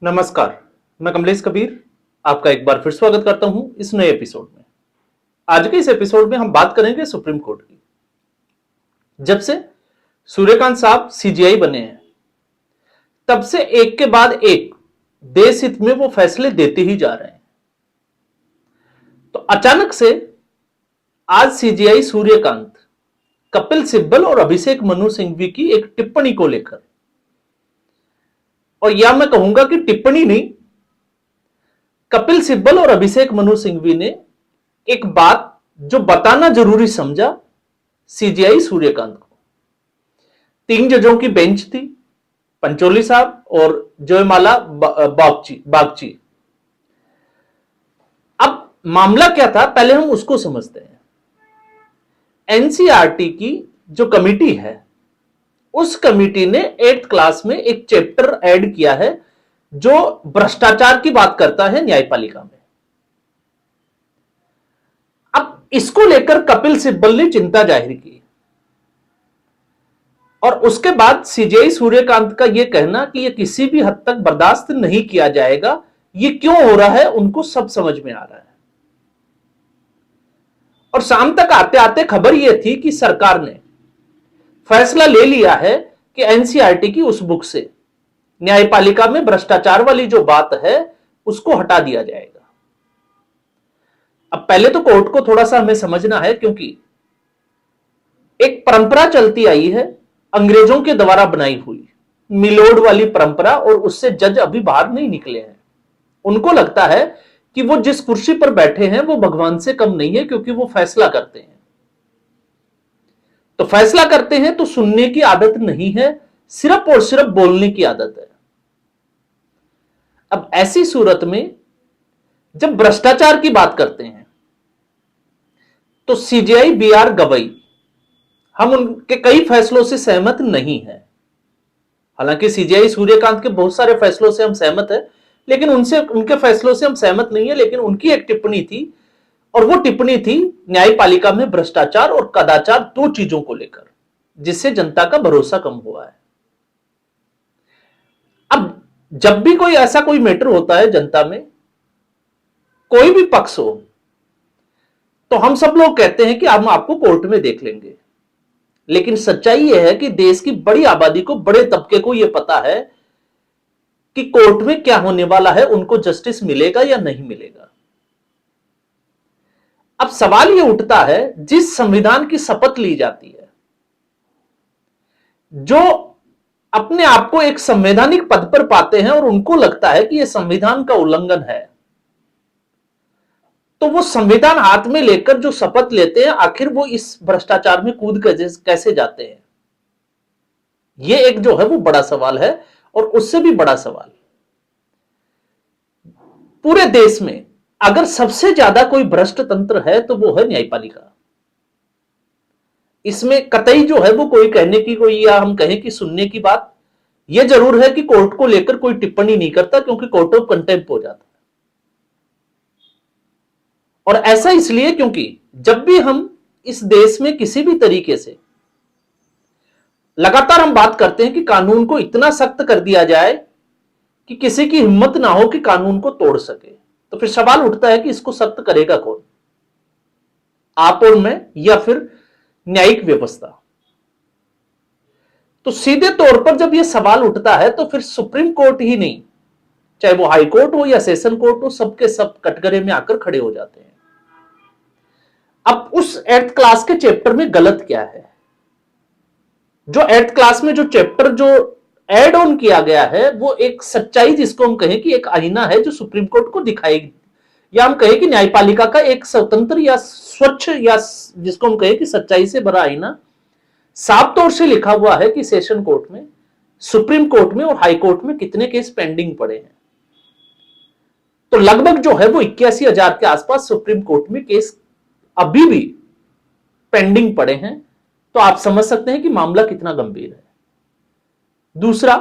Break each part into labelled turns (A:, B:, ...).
A: नमस्कार, मैं कमलेश कबीर आपका एक बार फिर स्वागत करता हूं इस नए एपिसोड में। आज के इस एपिसोड में हम बात करेंगे सुप्रीम कोर्ट की। जब से सूर्यकांत साहब सीजेआई बने हैं, तब से एक के बाद एक देश हित में वो फैसले देते ही जा रहे हैं। तो अचानक से आज सीजेआई सूर्यकांत, कपिल सिब्बल और अभिषेक मनु सिंघवी की एक टिप्पणी को लेकर, और या मैं कहूंगा कि टिप्पणी नहीं, कपिल सिब्बल और अभिषेक मनु सिंघवी ने एक बात जो बताना जरूरी समझा सीजेआई सूर्यकांत को। 3 जजों की बेंच थी, पंचोली साहब और जयमाला बागची। अब मामला क्या था, पहले हम उसको समझते हैं। एनसीईआरटी की जो कमिटी है, उस कमिटी ने 8th क्लास में एक चैप्टर ऐड किया है जो भ्रष्टाचार की बात करता है न्यायपालिका में। अब इसको लेकर कपिल सिब्बल ने चिंता जाहिर की और उसके बाद सीजेआई सूर्यकांत का यह कहना कि यह किसी भी हद तक बर्दाश्त नहीं किया जाएगा। यह क्यों हो रहा है उनको सब समझ में आ रहा है। और शाम तक आते आते खबर यह थी कि सरकार ने फैसला ले लिया है कि एनसीईआरटी की उस बुक से न्यायपालिका में भ्रष्टाचार वाली जो बात है उसको हटा दिया जाएगा। अब पहले तो कोर्ट को थोड़ा सा हमें समझना है, क्योंकि एक परंपरा चलती आई है अंग्रेजों के द्वारा बनाई हुई मिलोड वाली परंपरा, और उससे जज अभी बाहर नहीं निकले हैं। उनको लगता है कि वो जिस कुर्सी पर बैठे हैं वो भगवान से कम नहीं है, क्योंकि वो फैसला करते हैं। तो फैसला करते हैं तो सुनने की आदत नहीं है, सिर्फ और सिर्फ बोलने की आदत है। अब ऐसी सूरत में जब भ्रष्टाचार की बात करते हैं तो सीजेआई बीआर गवई, हम उनके कई फैसलों से सहमत नहीं है। हालांकि सीजेआई सूर्यकांत के बहुत सारे फैसलों से हम सहमत हैं, लेकिन उनके फैसलों से हम सहमत नहीं है। लेकिन उनकी एक टिप्पणी थी, और वो टिप्पणी थी न्यायपालिका में भ्रष्टाचार और कदाचार, 2 चीजों को लेकर, जिससे जनता का भरोसा कम हुआ है। अब जब भी कोई ऐसा कोई मैटर होता है जनता में, कोई भी पक्ष हो, तो हम सब लोग कहते हैं कि हम आपको कोर्ट में देख लेंगे। लेकिन सच्चाई यह है कि देश की बड़ी आबादी को, बड़े तबके को यह पता है कि कोर्ट में क्या होने वाला है, उनको जस्टिस मिलेगा या नहीं मिलेगा। अब सवाल यह उठता है, जिस संविधान की शपथ ली जाती है, जो अपने आप को एक संवैधानिक पद पर पाते हैं और उनको लगता है कि यह संविधान का उल्लंघन है, तो वो संविधान हाथ में लेकर जो शपथ लेते हैं, आखिर वो इस भ्रष्टाचार में कूद कैसे जाते हैं? ये एक जो है वो बड़ा सवाल है। और उससे भी बड़ा सवाल, पूरे देश में अगर सबसे ज्यादा कोई भ्रष्ट तंत्र है तो वो है न्यायपालिका। इसमें कतई जो है वो कोई कहने की, कोई या हम कहें कि सुनने की बात, यह जरूर है कि कोर्ट को लेकर कोई टिप्पणी नहीं करता, क्योंकि कोर्ट ऑफ कंटेम्प्ट हो जाता है। और ऐसा इसलिए क्योंकि जब भी हम इस देश में किसी भी तरीके से लगातार हम बात करते हैं कि कानून को इतना सख्त कर दिया जाए कि किसी की हिम्मत ना हो कि कानून को तोड़ सके, तो फिर सवाल उठता है कि इसको सख्त करेगा कौन? आप और मैं, या फिर न्यायिक व्यवस्था? तो सीधे तौर पर जब यह सवाल उठता है तो फिर सुप्रीम कोर्ट ही नहीं, चाहे वो हाई कोर्ट हो या सेशन कोर्ट हो, सबके सब कटघरे में आकर खड़े हो जाते हैं। अब उस 8th क्लास के चैप्टर में गलत क्या है? जो 8th क्लास में जो चैप्टर जो एड ऑन किया गया है, वो एक सच्चाई, जिसको हम कहें कि एक आईना है जो सुप्रीम कोर्ट को दिखाएगी, या हम कहें कि न्यायपालिका का एक स्वतंत्र या स्वच्छ, या जिसको हम कहें कि सच्चाई से भरा आईना। साफ तौर से लिखा हुआ है कि सेशन कोर्ट में, सुप्रीम कोर्ट में और हाई कोर्ट में कितने केस पेंडिंग पड़े हैं। तो लगभग जो है वो 81,000 के आसपास सुप्रीम कोर्ट में केस अभी भी पेंडिंग पड़े हैं। तो आप समझ सकते हैं कि मामला कितना गंभीर है। दूसरा,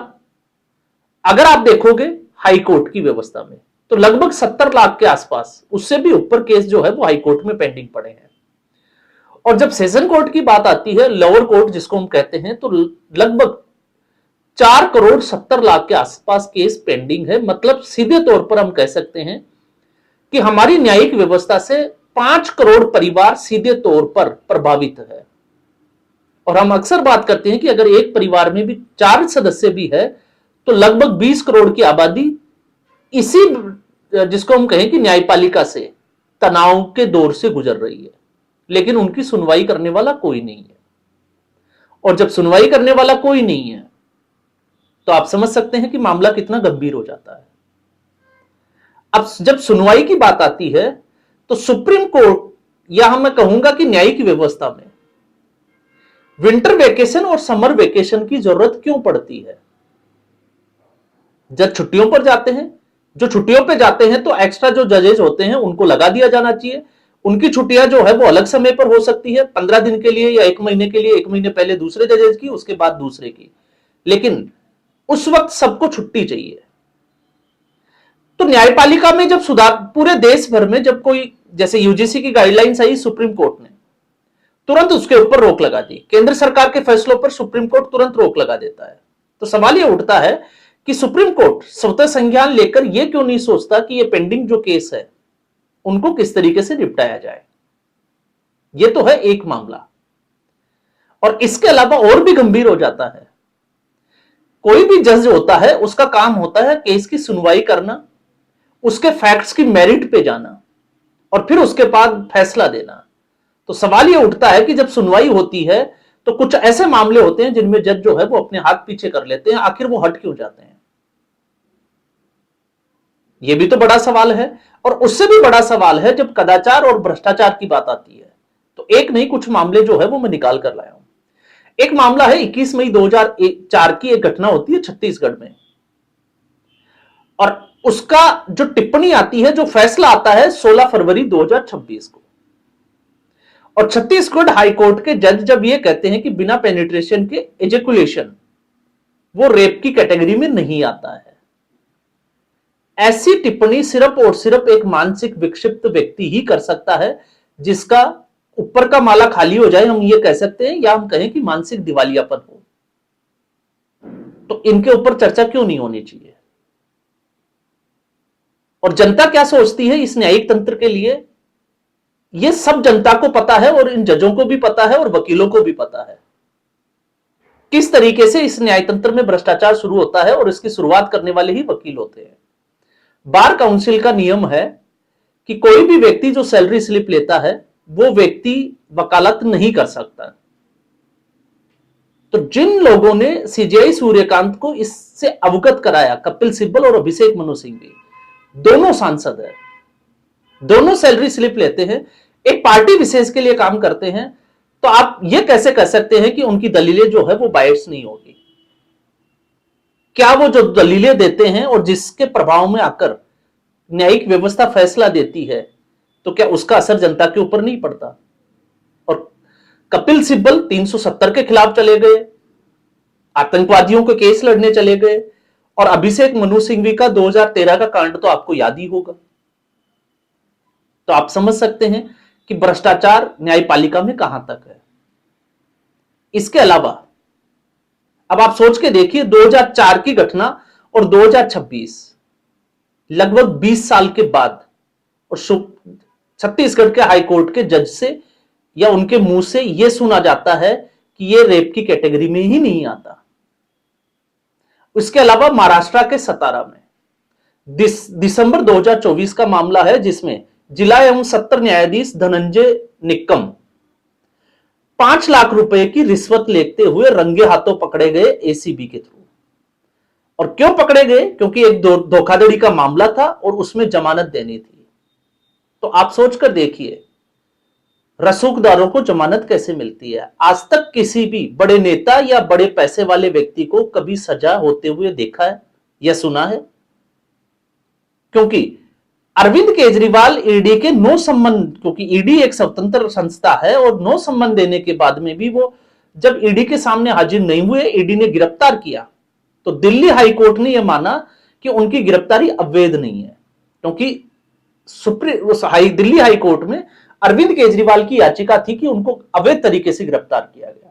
A: अगर आप देखोगे हाई कोर्ट की व्यवस्था में, तो लगभग 70 लाख के आसपास, उससे भी ऊपर केस जो है वो हाई कोर्ट में पेंडिंग पड़े हैं। और जब सेशन कोर्ट की बात आती है, लोअर कोर्ट जिसको हम कहते हैं, तो लगभग 4,70,00,000 के आसपास केस पेंडिंग है। मतलब सीधे तौर पर हम कह सकते हैं कि हमारी न्यायिक व्यवस्था से 5 करोड़ परिवार सीधे तौर पर प्रभावित है। और हम अक्सर बात करते हैं कि अगर एक परिवार में भी 4 सदस्य भी है तो लगभग 20 करोड़ की आबादी इसी, जिसको हम कहें कि न्यायपालिका से तनाव के दौर से गुजर रही है, लेकिन उनकी सुनवाई करने वाला कोई नहीं है। और जब सुनवाई करने वाला कोई नहीं है तो आप समझ सकते हैं कि मामला कितना गंभीर हो जाता है। अब जब सुनवाई की बात आती है तो सुप्रीम कोर्ट, या मैं कहूंगा कि न्यायिक व्यवस्था में विंटर वेकेशन और समर वेकेशन की जरूरत क्यों पड़ती है? जब छुट्टियों पर जाते हैं, जो छुट्टियों पर जाते हैं तो एक्स्ट्रा जो जजेज होते हैं उनको लगा दिया जाना चाहिए। उनकी छुट्टियां जो है वो अलग समय पर हो सकती है, 15 दिन के लिए या 1 महीने के लिए। 1 महीने पहले दूसरे जजेज की, उसके बाद दूसरे की, लेकिन उस वक्त सबको छुट्टी चाहिए। तो न्यायपालिका में जब सुधार, पूरे देश भर में जब कोई, जैसे यूजीसी की गाइडलाइंस आई, सुप्रीम कोर्ट ने तुरंत उसके ऊपर रोक लगा दी। केंद्र सरकार के फैसलों पर सुप्रीम कोर्ट तुरंत रोक लगा देता है। तो सवाल यह उठता है कि सुप्रीम कोर्ट स्वतः संज्ञान लेकर यह क्यों नहीं सोचता कि यह पेंडिंग जो केस है उनको किस तरीके से निपटाया जाए। यह तो है एक मामला। और इसके अलावा और भी गंभीर हो जाता है, कोई भी जज होता है उसका काम होता है केस की सुनवाई करना, उसके फैक्ट्स की मेरिट पे जाना और फिर उसके बाद फैसला देना। तो सवाल यह उठता है कि जब सुनवाई होती है तो कुछ ऐसे मामले होते हैं जिनमें जज जो है वो अपने हाथ पीछे कर लेते हैं। आखिर वो हट क्यों जाते हैं? यह भी तो बड़ा सवाल है। और उससे भी बड़ा सवाल है जब कदाचार और भ्रष्टाचार की बात आती है। तो एक नहीं, कुछ मामले जो है वो मैं निकाल कर लाया हूं। एक मामला है 21 मई 2004 की एक घटना होती है छत्तीसगढ़ में, और उसका जो टिप्पणी आती है, जो फैसला आता है 16 फरवरी 2026 को। और छत्तीसगढ़ हाईकोर्ट के जज जब ये कहते हैं कि बिना पेनिट्रेशन के एजेकुलेशन वो रेप की कैटेगरी में नहीं आता है। ऐसी टिप्पणी सिर्फ और सिर्फ एक मानसिक विक्षिप्त व्यक्ति ही कर सकता है, जिसका ऊपर का माला खाली हो जाए, हम ये कह सकते हैं, या हम कहें कि मानसिक दिवालियापन हो। तो इनके ऊपर चर्चा क्यों नहीं होनी चाहिए? और जनता क्या सोचती है इस न्यायिक तंत्र के लिए, यह सब जनता को पता है और इन जजों को भी पता है और वकीलों को भी पता है किस तरीके से इस न्यायतंत्र में भ्रष्टाचार शुरू होता है, और इसकी शुरुआत करने वाले ही वकील होते हैं। बार काउंसिल का नियम है कि कोई भी व्यक्ति जो सैलरी स्लिप लेता है वो व्यक्ति वकालत नहीं कर सकता। तो जिन लोगों ने सीजेआई सूर्यकांत को इससे अवगत कराया, कपिल सिब्बल और अभिषेक मनु सिंघवी, दोनों सांसद है, दोनों सैलरी स्लिप लेते हैं, एक पार्टी विशेष के लिए काम करते हैं। तो आप यह कैसे कह सकते हैं कि उनकी दलीलें जो है वो बायस नहीं होगी? क्या वो जो दलीलें देते हैं और जिसके प्रभाव में आकर न्यायिक व्यवस्था फैसला देती है, तो क्या उसका असर जनता के ऊपर नहीं पड़ता? और कपिल सिब्बल 370 के खिलाफ चले गए, आतंकवादियों के केस लड़ने चले गए, और अभिषेक मनु सिंघवी का 2013 का कांड तो आपको याद ही होगा। तो आप समझ सकते हैं कि भ्रष्टाचार न्यायपालिका में कहां तक है। इसके अलावा अब आप सोच के देखिए, 2004 की घटना और 2026, लगभग 20 साल के बाद, और छत्तीसगढ़ के हाईकोर्ट के जज से या उनके मुंह से यह सुना जाता है कि यह रेप की कैटेगरी में ही नहीं आता। इसके अलावा महाराष्ट्र के सतारा में दिसंबर 2024 का मामला है, जिसमें जिला एवं सत्र न्यायाधीश धनंजय निक्कम 5 लाख रुपए की रिश्वत लेते हुए रंगे हाथों पकड़े गए एसीबी के थ्रू। और क्यों पकड़े गए? क्योंकि एक धोखाधड़ी का मामला था और उसमें जमानत देनी थी। तो आप सोचकर देखिए, रसूखदारों को जमानत कैसे मिलती है? आज तक किसी भी बड़े नेता या बड़े पैसे वाले व्यक्ति को कभी सजा होते हुए देखा है या सुना है? क्योंकि अरविंद केजरीवाल ईडी के नो संबंध, क्योंकि ईडी एक स्वतंत्र संस्था है, और नो संबंध देने के बाद में भी वो जब ईडी के सामने हाजिर नहीं हुए, ईडी ने गिरफ्तार किया, तो दिल्ली हाईकोर्ट ने यह माना कि उनकी गिरफ्तारी अवैध नहीं है, क्योंकि दिल्ली हाईकोर्ट में अरविंद केजरीवाल की याचिका थी कि उनको अवैध तरीके से गिरफ्तार किया गया।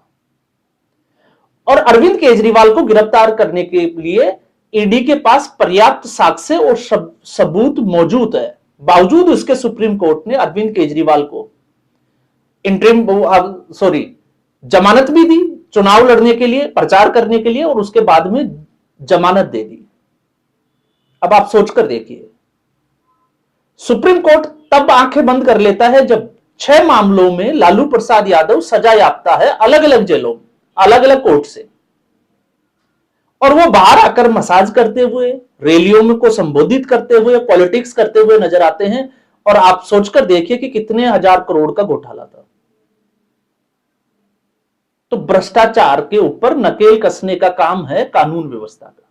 A: और अरविंद केजरीवाल को गिरफ्तार करने के लिए ईडी के पास पर्याप्त साक्ष्य और सबूत मौजूद है। बावजूद उसके सुप्रीम कोर्ट ने अरविंद केजरीवाल को जमानत भी दी, चुनाव लड़ने के लिए, प्रचार करने के लिए, और उसके बाद में जमानत दे दी। अब आप सोचकर देखिए, सुप्रीम कोर्ट तब आंखें बंद कर लेता है जब 6 मामलों में लालू प्रसाद यादव सजा याफ्ता है, अलग अलग जेलों में, अलग अलग कोर्ट से, और वो बाहर आकर मसाज करते हुए, रैलियों में को संबोधित करते हुए, पॉलिटिक्स करते हुए नजर आते हैं। और आप सोचकर देखिए कि कितने हजार करोड़ का घोटाला था। तो भ्रष्टाचार के ऊपर नकेल कसने का काम है कानून व्यवस्था का।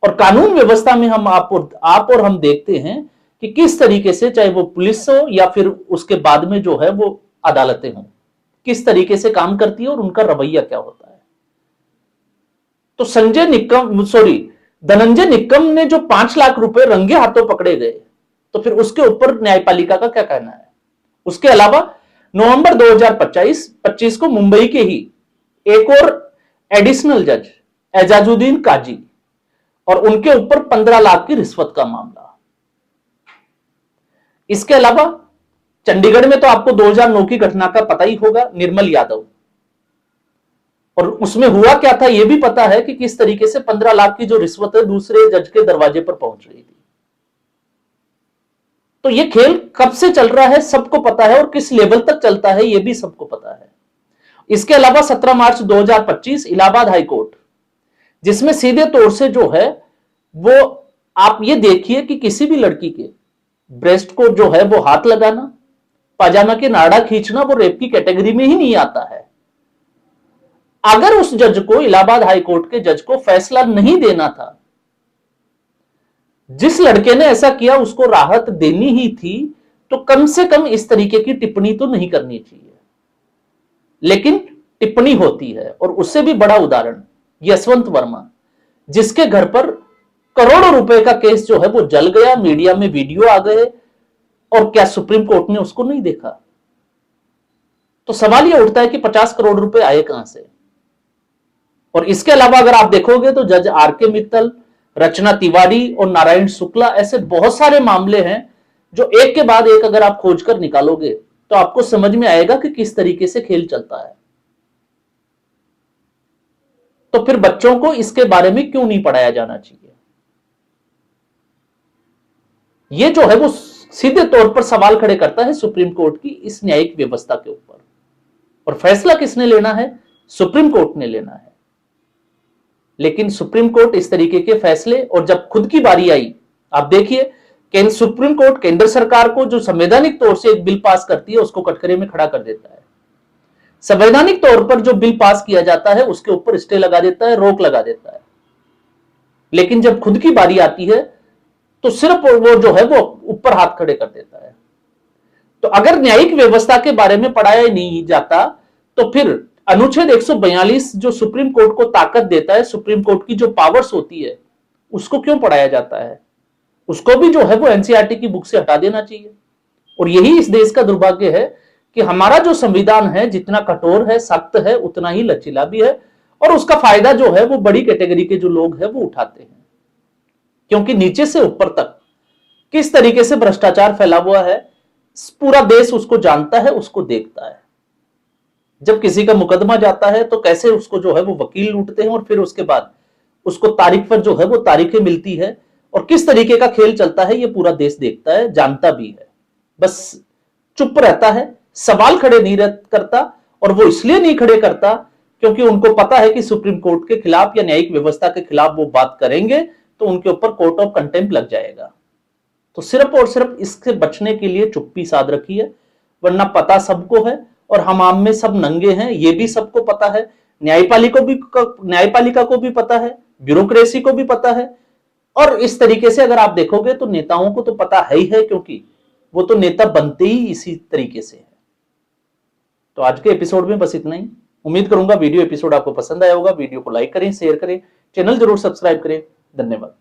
A: और कानून व्यवस्था में हम आप और हम देखते हैं कि किस तरीके से, चाहे वो पुलिस हो या फिर उसके बाद में जो है वो अदालतें हों, किस तरीके से काम करती है और उनका रवैया क्या होता है। तो धनंजय निक्कम ने जो 5 लाख रुपए रंगे हाथों पकड़े गए, तो फिर उसके ऊपर न्यायपालिका का क्या कहना है। उसके अलावा नवंबर 2025 को मुंबई के ही एक और एडिशनल जज एजाजुद्दीन काजी, और उनके ऊपर 15 लाख की रिश्वत का मामला। इसके अलावा चंडीगढ़ में तो आपको 2009 की घटना का पता ही होगा, निर्मल यादव, और उसमें हुआ क्या था यह भी पता है कि किस तरीके से 15 लाख की जो रिश्वत है दूसरे जज के दरवाजे पर पहुंच रही थी। तो यह खेल कब से चल रहा है सबको पता है, और किस लेवल तक चलता है यह भी सबको पता है। इसके अलावा 17 मार्च 2025 इलाहाबाद हाईकोर्ट, जिसमें सीधे तौर से जो है वो आप ये देखिए कि किसी भी लड़की के ब्रेस्ट को जो है वो हाथ लगाना, पाजामा के नाड़ा खींचना, वो रेप की कैटेगरी में ही नहीं आता है। अगर उस जज को, इलाहाबाद हाईकोर्ट के जज को फैसला नहीं देना था, जिस लड़के ने ऐसा किया उसको राहत देनी ही थी, तो कम से कम इस तरीके की टिप्पणी तो नहीं करनी चाहिए। लेकिन टिप्पणी होती है, और उससे भी बड़ा उदाहरण यशवंत वर्मा, जिसके घर पर करोड़ों रुपए का केस जो है वो जल गया, मीडिया में वीडियो आ गए, और क्या सुप्रीम कोर्ट ने उसको नहीं देखा। तो सवाल यह उठता है कि 50 करोड़ रुपए आए कहां से। और इसके अलावा अगर आप देखोगे तो जज आर.के. मित्तल, रचना तिवारी और नारायण शुक्ला, ऐसे बहुत सारे मामले हैं जो एक के बाद एक अगर आप खोजकर निकालोगे तो आपको समझ में आएगा कि किस तरीके से खेल चलता है। तो फिर बच्चों को इसके बारे में क्यों नहीं पढ़ाया जाना चाहिए। यह जो है वो सीधे तौर पर सवाल खड़े करता है सुप्रीम कोर्ट की इस न्यायिक व्यवस्था के ऊपर। और फैसला किसने लेना है? सुप्रीम कोर्ट ने लेना है। लेकिन सुप्रीम कोर्ट इस तरीके के फैसले, और जब खुद की बारी आई, आप देखिए सुप्रीम कोर्ट केंद्र सरकार को जो संवैधानिक तौर से एक बिल पास करती है उसको कटघरे में खड़ा कर देता है। संवैधानिक तौर पर जो बिल पास किया जाता है उसके ऊपर स्टे लगा देता है, रोक लगा देता है। लेकिन जब खुद की बारी आती है तो सिर्फ वो जो है वो ऊपर हाथ खड़े कर देता है। तो अगर न्यायिक व्यवस्था के बारे में पढ़ाया नहीं जाता तो फिर अनुच्छेद 142 जो सुप्रीम कोर्ट को ताकत देता है, सुप्रीम कोर्ट की जो पावर्स होती है, उसको क्यों पढ़ाया जाता है? उसको भी जो है वो एनसीईआरटी की बुक से हटा देना चाहिए। और यही इस देश का दुर्भाग्य है कि हमारा जो संविधान है जितना कठोर है, सख्त है, उतना ही लचीला भी है, और उसका फायदा जो है वो बड़ी कैटेगरी के जो लोग हैं वो उठाते हैं। क्योंकि नीचे से ऊपर तक किस तरीके से भ्रष्टाचार फैला हुआ है पूरा देश उसको जानता है, उसको देखता है। जब किसी का मुकदमा जाता है तो कैसे उसको जो है वो वकील लूटते हैं, और फिर उसके बाद उसको तारीख पर जो है वो तारीखें मिलती है, और किस तरीके का खेल चलता है ये पूरा देश देखता है, जानता भी है, बस चुप रहता है, सवाल खड़े नहीं करता। और वो इसलिए नहीं खड़े करता क्योंकि उनको पता है कि सुप्रीम कोर्ट के खिलाफ या न्यायिक व्यवस्था के खिलाफ वो बात करेंगे तो उनके ऊपर कोर्ट ऑफ कंटेम्प्ट लग जाएगा। तो सिर्फ और सिर्फ इससे बचने के लिए चुप्पी साध रखी है, वरना पता सबको है, और हम आम में सब नंगे हैं, ये भी सबको पता है, न्यायपालिका को भी पता है, ब्यूरोक्रेसी को भी पता है। और इस तरीके से अगर आप देखोगे तो नेताओं को तो पता है ही है, क्योंकि वो तो नेता बनते ही इसी तरीके से है। तो आज के एपिसोड में बस इतना ही। उम्मीद करूंगा वीडियो एपिसोड आपको पसंद आया होगा। वीडियो को लाइक करें, शेयर करें, चैनल जरूर सब्सक्राइब करें। धन्यवाद।